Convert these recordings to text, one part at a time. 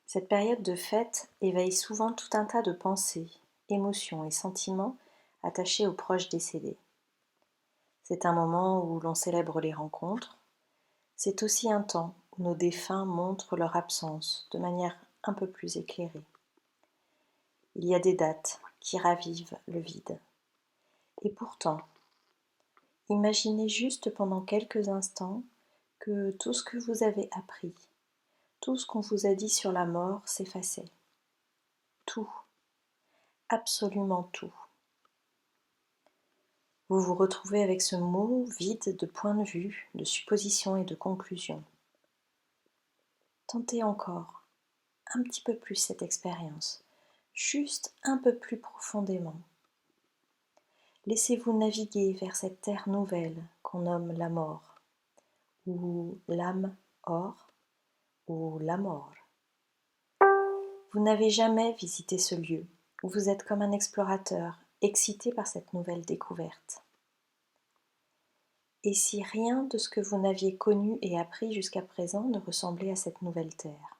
Cette période de fête éveille souvent tout un tas de pensées, émotions et sentiments attachés aux proches décédés. C'est un moment où l'on célèbre les rencontres. C'est aussi un temps où nos défunts montrent leur absence de manière un peu plus éclairée. Il y a des dates qui ravivent le vide. Et pourtant, imaginez juste pendant quelques instants que tout ce que vous avez appris, tout ce qu'on vous a dit sur la mort s'effaçait. Tout, absolument tout. Vous vous retrouvez avec ce mot vide de point de vue, de suppositions et de conclusions. Tentez encore un petit peu plus cette expérience, juste un peu plus profondément. Laissez-vous naviguer vers cette terre nouvelle qu'on nomme la mort, ou l'âme or, ou la mort. Vous n'avez jamais visité ce lieu, où vous êtes comme un explorateur, excité par cette nouvelle découverte. Et si rien de ce que vous n'aviez connu et appris jusqu'à présent ne ressemblait à cette nouvelle terre?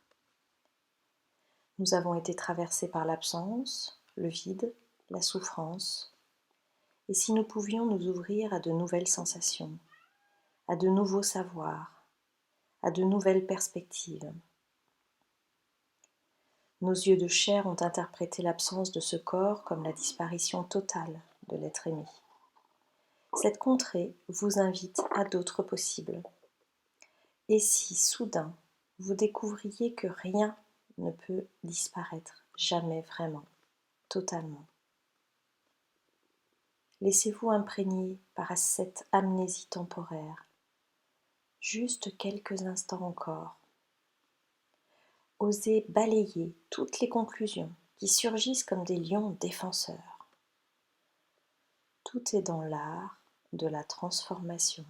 Nous avons été traversés par l'absence, le vide, la souffrance. Et si nous pouvions nous ouvrir à de nouvelles sensations, à de nouveaux savoirs, à de nouvelles perspectives? Nos yeux de chair ont interprété l'absence de ce corps comme la disparition totale de l'être aimé. Cette contrée vous invite à d'autres possibles. Et si, soudain, vous découvriez que rien ne peut disparaître, jamais vraiment, totalement? Laissez-vous imprégner par cette amnésie temporaire, juste quelques instants encore. Osez balayer toutes les conclusions qui surgissent comme des lions défenseurs. Tout est dans l'art de la transformation.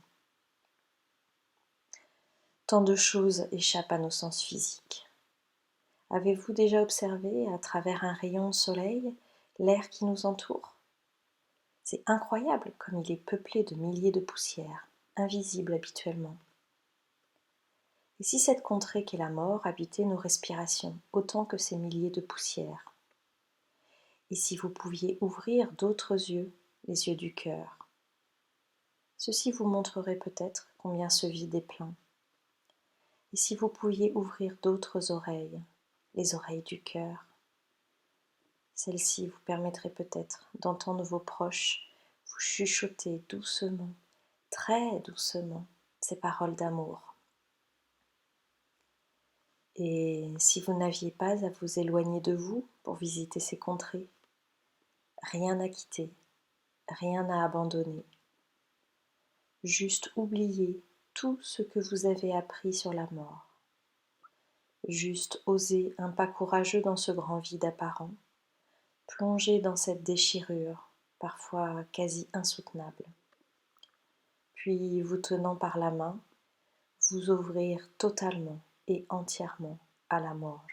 Tant de choses échappent à nos sens physiques. Avez-vous déjà observé à travers un rayon de soleil l'air qui nous entoure? C'est incroyable comme il est peuplé de milliers de poussières, invisibles habituellement. Et si cette contrée qu'est la mort habitait nos respirations autant que ces milliers de poussières? Et si vous pouviez ouvrir d'autres yeux, les yeux du cœur? Ceci vous montrerait peut-être combien ce vide est plein. Et si vous pouviez ouvrir d'autres oreilles, les oreilles du cœur? Celles-ci vous permettraient peut-être d'entendre vos proches vous chuchoter doucement, très doucement, ces paroles d'amour. Et si vous n'aviez pas à vous éloigner de vous pour visiter ces contrées, rien à quitter, rien à abandonner, juste oublier tout ce que vous avez appris sur la mort, juste oser un pas courageux dans ce grand vide apparent, plonger dans cette déchirure, parfois quasi insoutenable, puis vous tenant par la main, vous ouvrir totalement et entièrement à la mort.